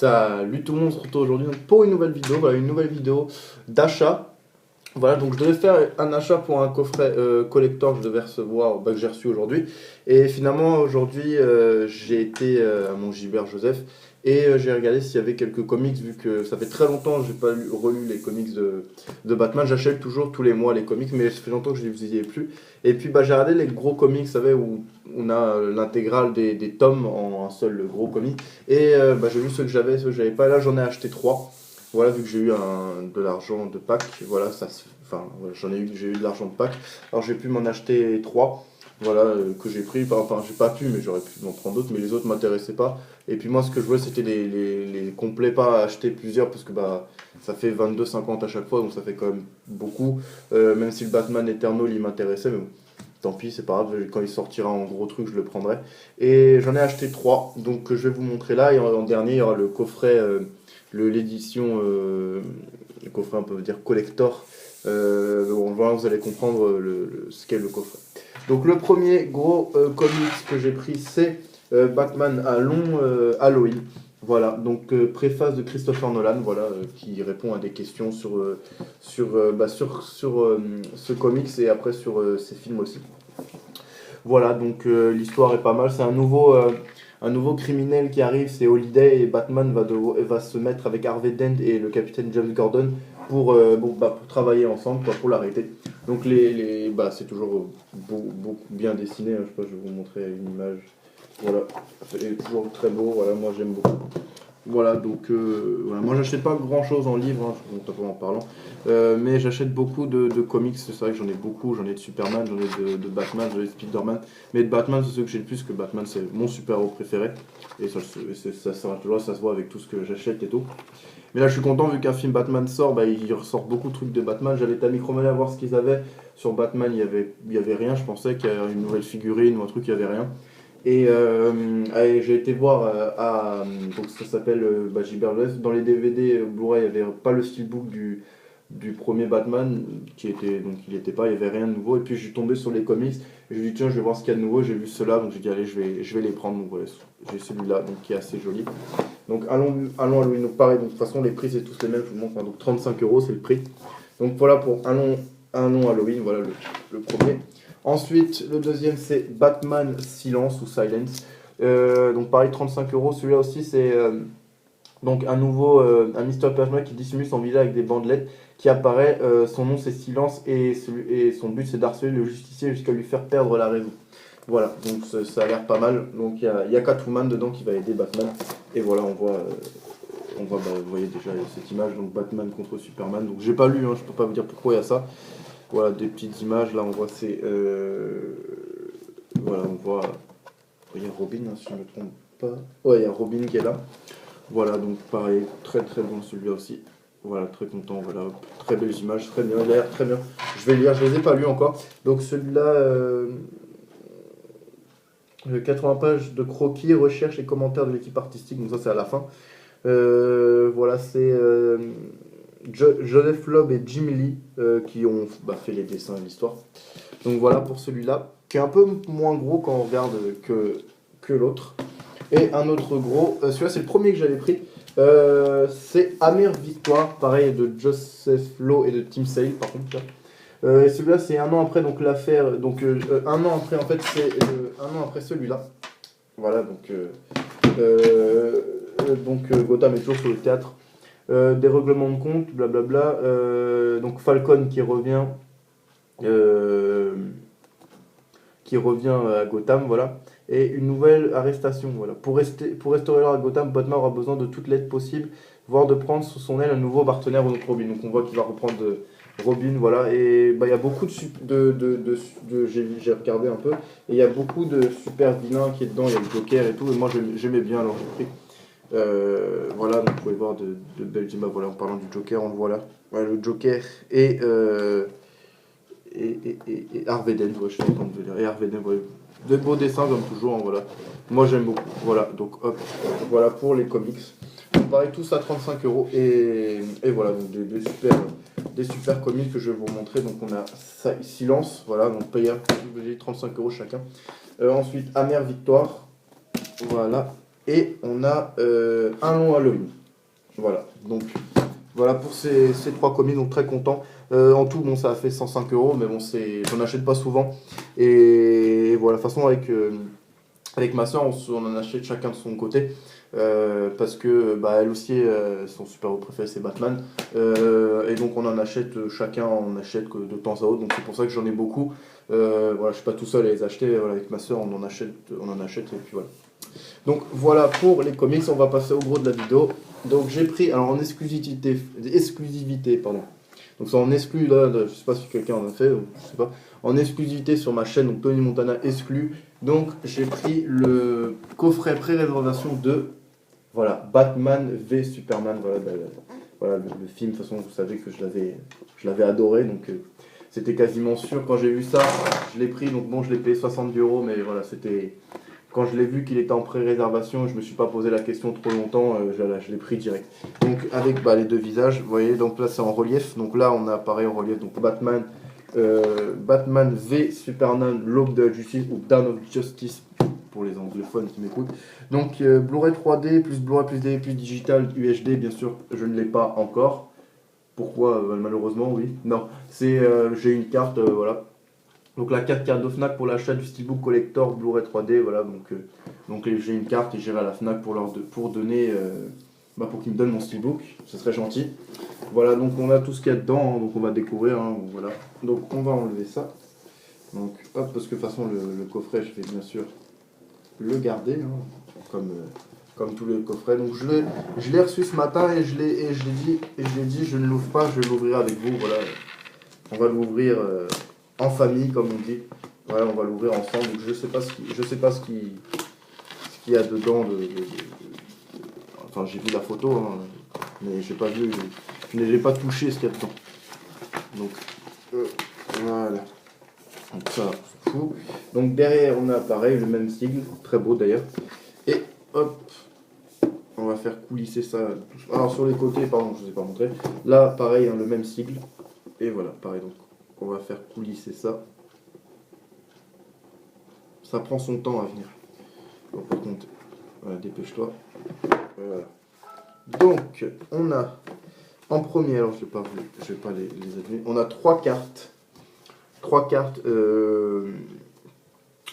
Salut tout le monde, on se retrouve aujourd'hui pour une nouvelle vidéo, voilà une nouvelle vidéo d'achat. Voilà, donc je devais faire un achat pour un coffret collector que je devais recevoir, que j'ai reçu aujourd'hui. Et finalement aujourd'hui j'ai été à mon Gilbert Joseph et j'ai regardé s'il y avait quelques comics, vu que ça fait très longtemps que j'ai pas relu les comics de Batman. J'achète toujours tous les mois les comics, mais ça fait longtemps que je ne les ai plus. Et puis j'ai regardé les gros comics, vous savez, où on a l'intégrale des tomes en un seul gros comic. Et j'ai vu ceux que j'avais, ceux que j'avais pas. Là j'en ai acheté 3. Voilà, vu que j'ai eu de l'argent de Pâques, voilà, enfin, voilà, j'ai eu de l'argent de Pâques, alors j'ai pu m'en acheter 3, voilà, que j'ai pris, enfin, j'ai pas pu, mais j'aurais pu m'en prendre d'autres, mais les autres m'intéressaient pas. Et puis moi, ce que je voulais, c'était les complets, pas acheter plusieurs, parce que ça fait 22,50 à chaque fois, donc ça fait quand même beaucoup, même si le Batman Eternal, il m'intéressait, mais bon. Tant pis, c'est pas grave, quand il sortira en gros truc, je le prendrai. Et j'en ai acheté 3, donc je vais vous montrer là. Et en dernier, il y aura le coffret, l'édition, le coffret, on peut dire collector. Bon, voilà, vous allez comprendre ce qu'est le coffret. Donc le premier gros comics que j'ai pris, c'est Batman à long Halloween. Voilà, donc préface de Christopher Nolan, voilà, qui répond à des questions sur ce comics et après sur ses films aussi. Voilà, donc l'histoire est pas mal. C'est un nouveau criminel qui arrive, c'est Holiday, et Batman va se mettre avec Harvey Dent et le capitaine James Gordon pour travailler ensemble, quoi, pour l'arrêter. Donc c'est toujours beaucoup bien dessiné, hein. Je sais pas, je vais vous montrer une image. Voilà, c'est toujours très beau, voilà, moi j'aime beaucoup. Voilà, donc voilà. Moi j'achète pas grand chose en livre, hein, en parlant, mais j'achète beaucoup de comics. C'est vrai que j'en ai beaucoup, j'en ai de Superman, j'en ai de Batman, j'en ai de Spider-Man, mais de Batman c'est ceux que j'ai le plus, que Batman c'est mon super-héros préféré, et ça se voit avec tout ce que j'achète et tout. Mais là je suis content, vu qu'un film Batman sort, il ressort beaucoup de trucs de Batman. J'allais à Micromania voir ce qu'ils avaient sur Batman, il y avait rien, je pensais qu'il y avait une nouvelle figurine ou un truc, il y avait rien. Et j'ai été voir donc ça s'appelle Gilbert Joseph. Dans les DVD Blu-ray, il n'y avait pas le steelbook du premier Batman, donc il était pas, il n'y avait rien de nouveau. Et puis je suis tombé sur les comics, et je me dit tiens, je vais voir ce qu'il y a de nouveau. J'ai vu cela, donc j'ai dit allez, je vais les prendre. Donc voilà, j'ai celui-là, donc qui est assez joli. Donc allons à Louis. Donc pareil, donc de toute façon les prix c'est tous les mêmes, je vous montre, hein. Donc 35 € c'est le prix. Donc voilà pour allons Halloween, voilà le premier. Ensuite, le deuxième, c'est Batman Silence ou Silence. Donc pareil, 35 €. Celui-là aussi, c'est donc un Mr. Personnage qui dissimule son visage avec des bandelettes qui apparaît. Son nom, c'est Silence, et son but, c'est d'harceler le justicier jusqu'à lui faire perdre la raison. Voilà, donc ça a l'air pas mal. Donc il y a Catwoman dedans qui va aider Batman. Et voilà, on voit vous voyez déjà cette image, donc Batman contre Superman. Donc j'ai pas lu, hein, je peux pas vous dire pourquoi il y a ça. Voilà, des petites images, là on voit voilà, on voit... Il y a Robin, hein, si je ne me trompe pas. Ouais, il y a Robin qui est là. Voilà, donc pareil, très très bon celui-là aussi. Voilà, très content, voilà, très belles images, très bien, il a l'air très bien. Je vais lire, je les ai pas lus encore. Donc celui-là, 80 pages de croquis, recherches et commentaires de l'équipe artistique, donc ça c'est à la fin. Voilà, c'est Joseph Loeb et Jim Lee qui ont fait les dessins et l'histoire. Donc voilà pour celui-là, qui est un peu moins gros quand on regarde que l'autre. Et un autre gros, celui-là c'est le premier que j'avais pris, c'est Amère Victoire, pareil, de Joseph Loeb et de Tim Sale par contre. Celui-là c'est un an après, donc l'affaire, donc un an après en fait, c'est un an après celui-là. Voilà, donc Gotham est toujours sur le théâtre. Des règlements de compte, blablabla. Donc Falcon qui revient à Gotham, voilà. Et une nouvelle arrestation, voilà. Pour restaurer l'ordre à Gotham, Batman aura besoin de toute l'aide possible, voire de prendre sous son aile un nouveau partenaire, notre Robin. Donc on voit qu'il va reprendre Robin, voilà. Et il y a beaucoup j'ai regardé un peu, et il y a beaucoup de super vilains qui est dedans. Il y a le Joker et tout, et moi j'aimais bien, alors j'ai pris. Voilà, donc vous pouvez voir de belles images. Voilà, en parlant du Joker, on le voit là. Voilà, le Joker et Harvey Dent, ouais, je suis en train de dire. Et Harvey Dent, ouais. De beaux dessins comme toujours, hein, voilà. Moi j'aime beaucoup. Voilà, donc hop, voilà pour les comics. Donc, pareil, tous à 35 €. Et voilà, donc des super comics que je vais vous montrer. Donc on a Silence, voilà, donc payé 35 € chacun. Ensuite, Amère Victoire, voilà. Et on a un long Halloween. Voilà, donc voilà pour ces 3 comics, donc très content. En tout, bon, ça a fait 105 euros, mais bon, j'en achète pas souvent. Et voilà, de toute façon, avec ma soeur, on en achète chacun de son côté. Parce que bah, elle aussi, son super-héros préféré c'est Batman. Et donc on en achète, chacun en achète que de temps à autre. Donc c'est pour ça que j'en ai beaucoup. Voilà, je suis pas tout seul à les acheter. Voilà, avec ma soeur, on en achète et puis voilà. Donc voilà pour les comics, on va passer au gros de la vidéo. Donc j'ai pris, alors en exclusivité, pardon. Donc c'est en exclu là, je sais pas si quelqu'un en a fait, je sais pas. En exclusivité sur ma chaîne, donc Tony Montana exclu. Donc j'ai pris le coffret pré-réservation de, voilà, Batman v Superman. Voilà, voilà le film, de toute façon vous savez que je l'avais adoré, donc c'était quasiment sûr quand j'ai vu ça, je l'ai pris. Donc bon, je l'ai payé 70 euros, mais voilà, c'était... Quand je l'ai vu qu'il était en pré-réservation, je me suis pas posé la question trop longtemps, je l'ai pris direct. Donc avec bah, les deux visages, vous voyez, donc là c'est en relief. Donc là on a pareil en relief, donc Batman v Superman, l'Aube de la Justice ou Dawn of Justice pour les anglophones qui m'écoutent. Donc Blu-ray 3D plus Blu-ray plus D plus digital UHD, bien sûr je ne l'ai pas encore. Pourquoi malheureusement oui. Non, j'ai une carte, voilà. Donc la carte de Fnac pour l'achat du Steelbook Collector Blu-ray 3D, voilà, donc j'ai une carte et j'irai à la Fnac pour donner, pour qu'ils me donnent mon Steelbook, ce serait gentil. Voilà, donc on a tout ce qu'il y a dedans, hein, donc on va découvrir, hein, voilà. Donc on va enlever ça, donc hop, parce que de toute façon le coffret je vais bien sûr le garder, hein, comme tous les coffrets. Donc je l'ai reçu ce matin et je l'ai dit je ne l'ouvre pas, je vais l'ouvrir avec vous, voilà. On va l'ouvrir en famille, comme on dit. Voilà, on va l'ouvrir ensemble. Donc je sais pas ce qu'il y a dedans. Enfin, j'ai vu la photo, hein, mais j'ai pas vu, je n'ai pas touché ce qu'il y a dedans. Donc voilà. Donc ça, on s'en fout. Donc derrière, on a pareil le même sigle, très beau d'ailleurs. Et hop, on va faire coulisser ça. Alors sur les côtés, pardon, je vous ai pas montré. Là, pareil, hein, le même sigle. Et voilà, pareil. Donc on va faire coulisser ça. Ça prend son temps à venir. Donc, par contre, voilà, dépêche-toi. Voilà. Donc, on a en premier, alors je vais pas les allumer. On a 3 cartes. 3 cartes.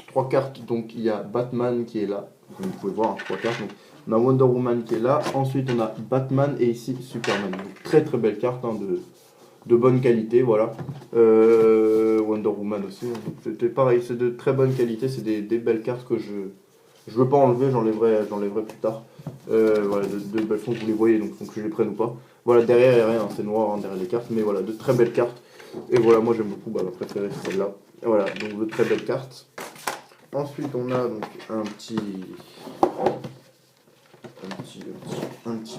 3 cartes. Donc, il y a Batman qui est là. Comme vous pouvez voir, hein, 3 cartes. Donc, on a Wonder Woman qui est là. Ensuite, on a Batman et ici Superman. Donc, très très belle carte, hein, de bonne qualité, voilà. Wonder Woman aussi, hein. Donc c'était pareil, c'est de très bonne qualité, c'est des belles cartes que je veux pas enlever, j'enlèverai plus tard. Voilà, de belles fonds, vous les voyez, donc je les prenne ou pas. Voilà, derrière il n'y a rien, hein, c'est noir, hein, derrière les cartes, mais voilà, de très belles cartes. Et voilà, moi j'aime beaucoup, ma préférée c'est celle-là. Voilà, donc de très belles cartes. Ensuite on a donc un petit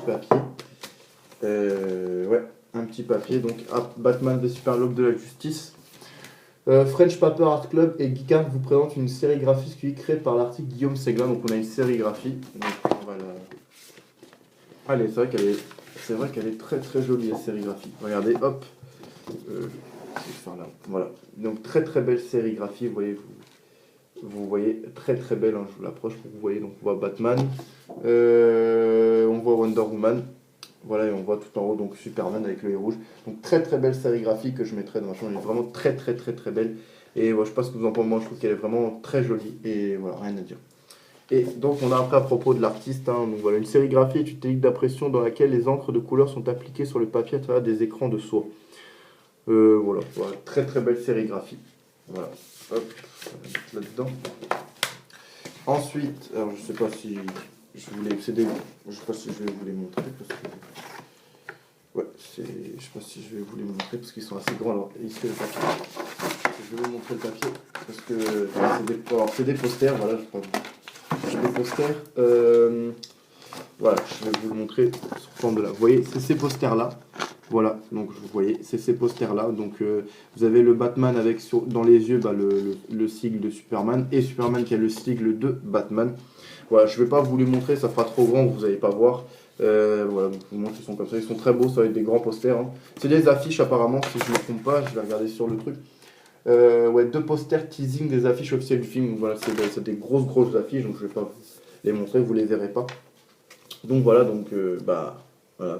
papier. Ouais, un petit papier, donc Batman v Super L'aube de la Justice. French Paper Art Club et Geekart vous présentent une sérigraphie créée par l'artiste Guillaume Séglin. Donc on a une sérigraphie. Donc on va la... Allez, c'est vrai qu'elle est très très jolie la sérigraphie. Regardez, hop. Je vais faire là. Voilà. Donc très très belle sérigraphie. Vous voyez très très belle. Hein, je vous l'approche pour que vous voyez. Donc on voit Batman. On voit Wonder Woman. Voilà, et on voit tout en haut donc Superman avec l'œil rouge. Donc très très belle sérigraphie que je mettrai dans ma chambre. Elle est vraiment très très très très belle. Et voilà, je sais pas ce que vous en pensez, moi je trouve qu'elle est vraiment très jolie. Et voilà, rien à dire. Et donc on a après à propos de l'artiste, hein, donc voilà, une sérigraphie est une technique d'impression dans laquelle les encres de couleur sont appliquées sur le papier à travers des écrans de soie. Voilà, très très belle sérigraphie. Voilà, hop, on va mettre là-dedans. Ensuite, alors je sais pas si je voulais excéder, je sais pas si je vais vous les montrer parce que ouais, je sais pas si je vais vous les montrer parce qu'ils sont assez grands. Alors ici le papier, je vais vous montrer le papier parce que c'est des posters, voilà, c'est des posters. Voilà, je vais vous le montrer sous forme de là. Vous voyez, c'est ces posters là. Voilà, donc vous voyez, c'est ces posters là. Donc vous avez le Batman avec dans les yeux le sigle de Superman et Superman qui a le sigle de Batman. Voilà, je ne vais pas vous les montrer, ça fera trop grand, vous n'allez pas voir. Voilà, donc je vous montre, ils sont comme ça, ils sont très beaux, ça va être des grands posters. Hein. C'est des affiches apparemment, si je ne me trompe pas, je vais regarder sur le truc. Ouais, 2 posters teasing des affiches officielles du film. Voilà, c'est des grosses affiches, donc je vais pas les montrer, vous les verrez pas. Donc voilà, donc voilà,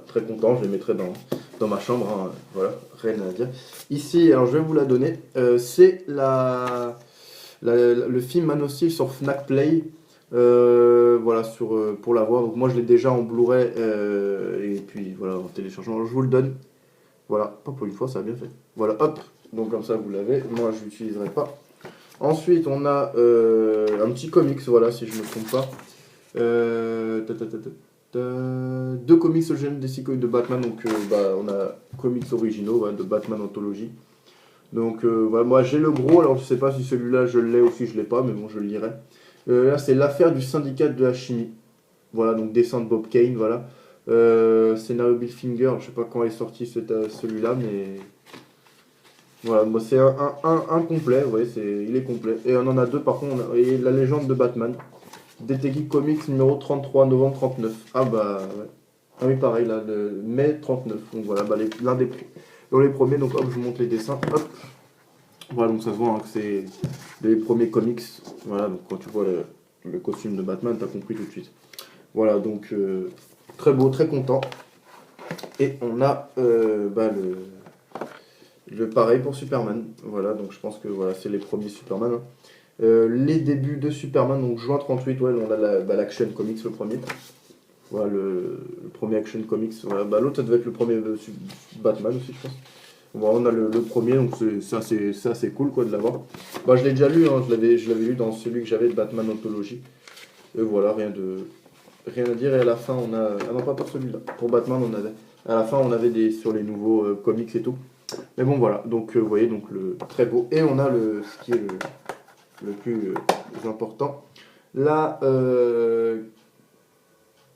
très content, je les mettrai dans ma chambre, hein, voilà, rien à dire. Ici, alors je vais vous la donner, c'est le film Man of Steel sur Fnac Play, voilà, pour l'avoir. Donc moi je l'ai déjà en Blu-ray, et puis voilà, en téléchargement, je vous le donne. Voilà, pas pour une fois, ça a bien fait. Voilà, hop, donc comme ça vous l'avez, moi je l'utiliserai pas. Ensuite, on a un petit comics, voilà, si je ne me trompe pas. Deux comics originaux de Batman, donc on a comics originaux, ouais, de Batman Anthology. Donc voilà, moi j'ai le gros, alors je sais pas si celui-là je l'ai ou si je l'ai pas, mais bon je le lirai. Là c'est l'affaire du syndicat de la chimie. Voilà, donc dessin de Bob Kane, voilà. Scénario Bill Finger, je sais pas quand est sorti celui-là, mais voilà, moi c'est un complet, ouais, il est complet. Et on en a deux par contre, et la légende de Batman. Detective Comics numéro 33, novembre 39. Ah bah ouais. Ah oui pareil, là, le mai 39. Donc voilà, bah, l'un des dans les premiers, donc hop, je vous montre les dessins. Hop. Voilà, donc ça se voit hein, que c'est les premiers comics. Voilà, donc quand tu vois le costume de Batman, t'as compris tout de suite. Voilà, donc très beau, très content. Et on a le pareil pour Superman. Voilà, donc je pense que voilà, c'est les premiers Superman. Hein. Les débuts de Superman, donc juin 38, ouais, on a l'Action Comics, le premier. Voilà, le premier Action Comics. Voilà, l'autre, ça devait être le premier Batman aussi, je pense. Voilà, on a le premier, donc c'est assez cool quoi, de l'avoir. Bah, je l'ai déjà lu, hein, je l'avais lu dans celui que j'avais de Batman Anthology. Et voilà, rien à dire. Et à la fin, on a. Ah non, pas pour celui-là. Pour Batman, on avait. À la fin, on avait sur les nouveaux comics et tout. Mais bon, voilà. Donc, vous voyez, donc, très beau. Et on a ce qui est le plus important. La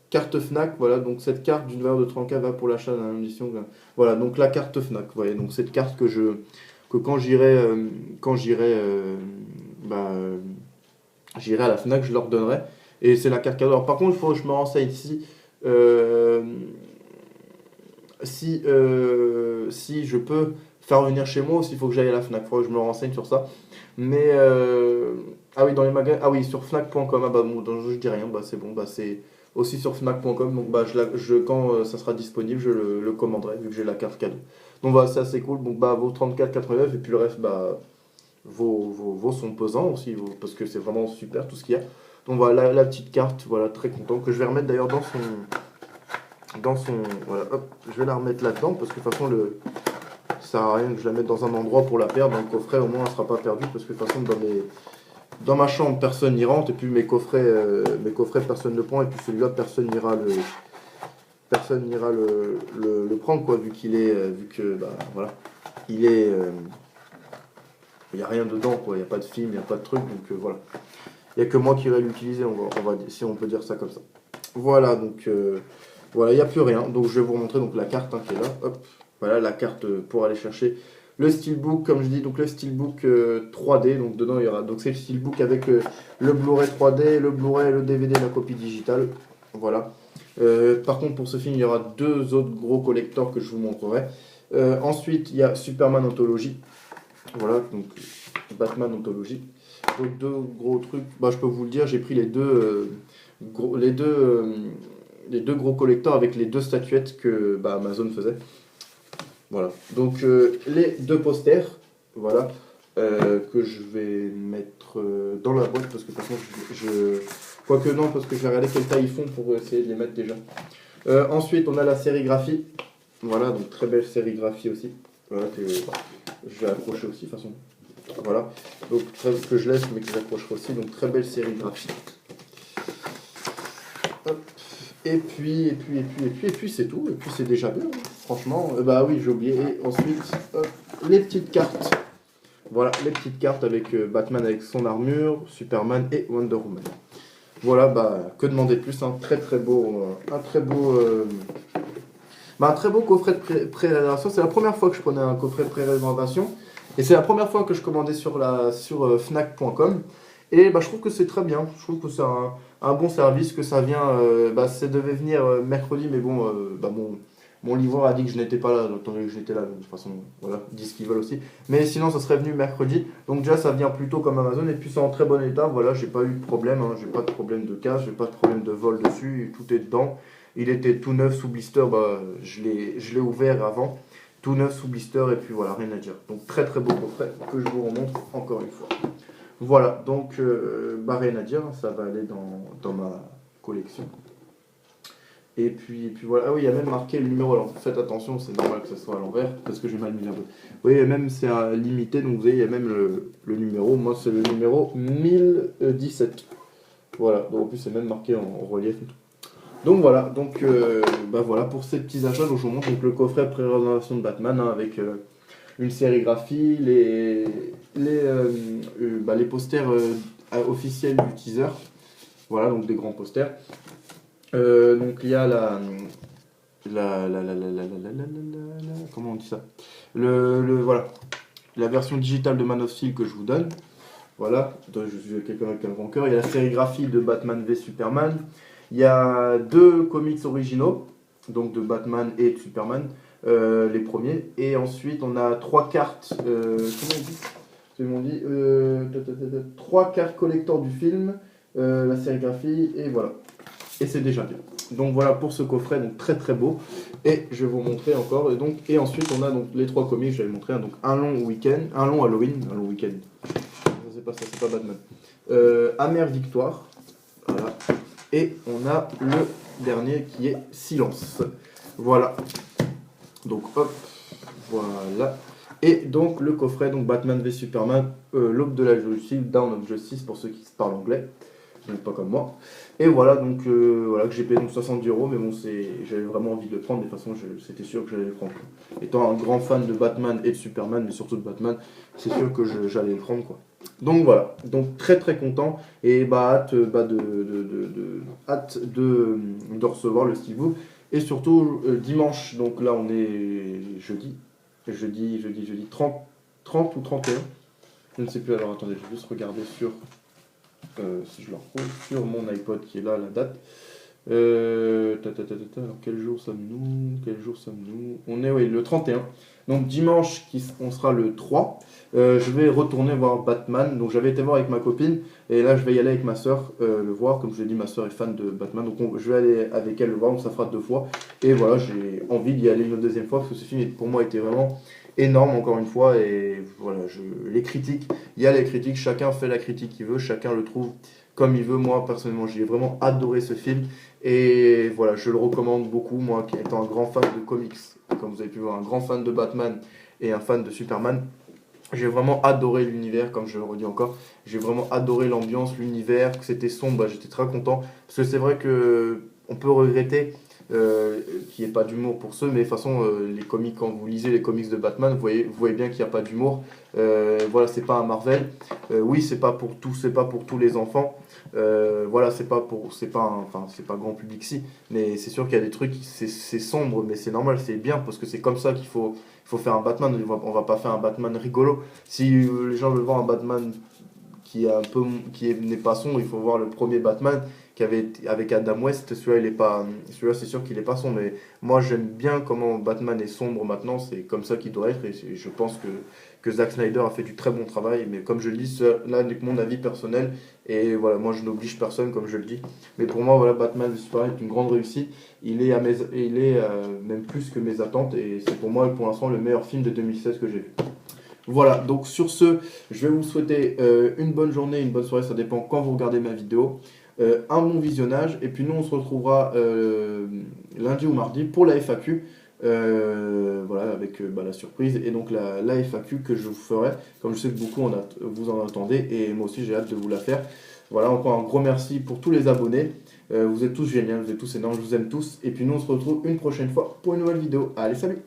carte Fnac, voilà, donc cette carte d'une valeur de 30K va pour l'achat d'une édition. Voilà, donc la carte Fnac, vous voyez, donc cette carte que quand j'irai à la Fnac, je leur donnerai. Et c'est la carte cadeau. Alors par contre, il faut que je me renseigne si je peux faire venir chez moi ou s'il faut que j'aille à la Fnac. Il faut que je me renseigne sur ça. Mais ah oui, dans les magasins. Ah oui, sur Fnac.com. Ah bah bon, je dis rien. Bah c'est bon. Bah c'est aussi sur Fnac.com. Donc bah quand ça sera disponible, je le commanderai vu que j'ai la carte cadeau. Donc bah ça c'est cool. Donc bah vaut 34,89 et puis le reste bah vos sont pesants aussi parce que c'est vraiment super tout ce qu'il y a. Donc voilà la petite carte. Voilà très content que je vais remettre d'ailleurs dans son voilà hop, je vais la remettre là-dedans parce que de toute façon ça sert à rien que je la mette dans un endroit pour la perdre. Dans le coffret, au moins, elle ne sera pas perdue parce que de toute façon, dans ma chambre, personne n'y rentre. Et puis mes coffrets, personne ne prend. Et puis celui-là, personne n'ira le prendre, quoi, vu qu'il est, vu que, bah, voilà, il est, il n'y a rien dedans, quoi. Il n'y a pas de film, il n'y a pas de truc. Donc voilà, il n'y a que moi qui irai l'utiliser, si on peut dire ça comme ça. Voilà, donc voilà, il n'y a plus rien. Donc je vais vous montrer donc la carte hein, qui est là. Hop. Voilà la carte pour aller chercher le steelbook, comme je dis, donc le steelbook 3D. Donc dedans il y aura, donc c'est le steelbook avec le Blu-ray 3D, le Blu-ray, le DVD, la copie digitale. Voilà. Par contre pour ce film il y aura deux autres gros collectors que je vous montrerai. Ensuite il y a Superman Anthology. Voilà, donc Batman Anthology. Donc deux gros trucs. Bah je peux vous le dire, j'ai pris les deux gros collecteurs avec les deux statuettes que Amazon faisait. Voilà, donc les deux posters, voilà, que je vais mettre dans la boîte parce que de toute façon, quoique non, parce que je vais regarder quelle taille ils font pour essayer de les mettre déjà. Ensuite, on a la sérigraphie, voilà, donc très belle sérigraphie aussi, voilà, que je vais accrocher aussi de toute façon. Voilà, donc que je laisse mais que j'accrocherai aussi, donc très belle sérigraphie. Hop. Et puis c'est tout. Et puis c'est déjà bien, hein. Franchement. Bah oui, j'ai oublié. Et ensuite, les petites cartes. Voilà, les petites cartes avec Batman avec son armure, Superman et Wonder Woman. Voilà, bah que demander de plus, un très beau coffret de pré-réservation. C'est la première fois que je prenais un coffret de pré-réservation. Et c'est la première fois que je commandais sur Fnac.com. Et bah, je trouve que c'est très bien. Je trouve que c'est un bon service, que ça vient. Ça devait venir mercredi, mais bon, Mon livreur a dit que je n'étais pas là, donc tant que j'étais là, donc, de toute façon, voilà, ils disent ce qu'ils veulent aussi. Mais sinon, ça serait venu mercredi. Donc déjà, ça vient plutôt comme Amazon, et puis c'est en très bon état. Voilà, j'ai pas eu de problème, hein, j'ai pas de problème de casse, j'ai pas de problème de vol dessus, tout est dedans. Il était tout neuf sous blister, bah, je l'ai ouvert avant. Tout neuf sous blister, et puis voilà, rien à dire. Donc très très beau coffret que je vous remontre encore une fois. Voilà, donc bah, rien à dire, ça va aller dans ma collection. Et puis voilà, ah oui, il y a même marqué le numéro, alors faites attention, c'est normal que ça soit à l'envers, parce que j'ai mal mis un peu. Oui, et même c'est un limité, donc vous voyez, il y a même le numéro, moi c'est le numéro 1017. Voilà, donc en plus c'est même marqué en relief et tout. Donc voilà, donc bah voilà pour ces petits achats, donc je vous montre donc, le coffret pré-réservation de Batman, hein, avec une sérigraphie, les posters officiels du teaser, voilà, donc des grands posters. Donc il y a comment on dit ça, voilà, la version digitale de Man of Steel que je vous donne. Voilà, je suis quelqu'un avec un grand cœur. Il y a la sérigraphie de Batman v Superman. Il y a 2 comics originaux, donc de Batman et de Superman, les premiers. Et ensuite, on a 3 cartes. Comment on dit 3 cartes collector du film, la sérigraphie, et voilà. Et c'est déjà bien. Donc voilà pour ce coffret, donc très très beau. Et je vais vous montrer encore. Et ensuite, on a donc les 3 comics, je vais vous montrer. Donc un long week-end, un long Halloween, un long week-end. C'est pas ça, c'est pas Batman. Amère Victoire. Voilà. Et on a le dernier qui est Silence. Voilà. Donc hop, voilà. Et donc le coffret, donc Batman v Superman, l'aube de la justice, Dawn of Justice pour ceux qui parlent anglais, donc pas comme moi. Et voilà, donc voilà, que j'ai payé donc 70€, mais bon, j'avais vraiment envie de le prendre, de toute façon c'était sûr que j'allais le prendre. Étant un grand fan de Batman et de Superman, mais surtout de Batman, c'est sûr que j'allais le prendre, quoi. Donc voilà, donc très très content, et hâte de recevoir le steelbook. Et surtout dimanche, donc là on est jeudi 30 ou 31, je ne sais plus, alors attendez, je vais juste regarder sur, si je le retrouve, sur mon iPod qui est là, la date. Alors quel jour sommes-nous? On est, oui, le 31. Donc dimanche, on sera le 3. Je vais retourner voir Batman. Donc j'avais été voir avec ma copine. Et là, je vais y aller avec ma soeur le voir. Comme je l'ai dit, ma soeur est fan de Batman. Donc je vais aller avec elle le voir. Donc ça fera 2 fois. Et voilà, j'ai envie d'y aller une deuxième fois. Parce que ce film, pour moi, était vraiment énorme, encore une fois. Et voilà, les critiques. Il y a les critiques. Chacun fait la critique qu'il veut. Chacun le trouve comme il veut. Moi, personnellement, j'ai vraiment adoré ce film. Et voilà, je le recommande beaucoup, moi qui étant un grand fan de comics, comme vous avez pu voir, un grand fan de Batman et un fan de Superman. J'ai vraiment adoré l'univers, comme je le redis encore. J'ai vraiment adoré l'ambiance, l'univers, que c'était sombre, bah, j'étais très content. Parce que c'est vrai que on peut regretter qu'il n'y ait pas d'humour pour ceux, mais de toute façon, les comics, quand vous lisez les comics de Batman, vous voyez bien qu'il n'y a pas d'humour. Voilà, c'est pas un Marvel. Oui, c'est pas pour tous les enfants. Voilà, c'est pas grand public si, mais c'est sûr qu'il y a des trucs, c'est sombre, mais c'est normal, c'est bien parce que c'est comme ça qu'il faut faire un Batman. On va pas faire un Batman rigolo. Si les gens veulent voir un Batman n'est pas sombre, il faut voir le premier Batman avec Adam West. Celui-là c'est sûr qu'il est pas sombre, mais moi j'aime bien comment Batman est sombre maintenant, c'est comme ça qu'il doit être, et je pense que Zack Snyder a fait du très bon travail, mais comme je le dis, là n'est que mon avis personnel, et voilà, moi je n'oblige personne comme je le dis, mais pour moi voilà, Batman v Superman est une grande réussite, il est même plus que mes attentes, et c'est pour moi pour l'instant le meilleur film de 2016 que j'ai vu. Voilà, donc sur ce, je vais vous souhaiter une bonne journée, une bonne soirée, ça dépend quand vous regardez ma vidéo, un bon visionnage, et puis nous on se retrouvera lundi ou mardi pour la FAQ, voilà, avec la surprise, et donc la FAQ que je vous ferai, comme je sais que beaucoup vous en attendez, et moi aussi j'ai hâte de vous la faire. Voilà, encore un gros merci pour tous les abonnés, vous êtes tous géniaux, vous êtes tous énormes, je vous aime tous, et puis nous on se retrouve une prochaine fois pour une nouvelle vidéo. Allez, salut!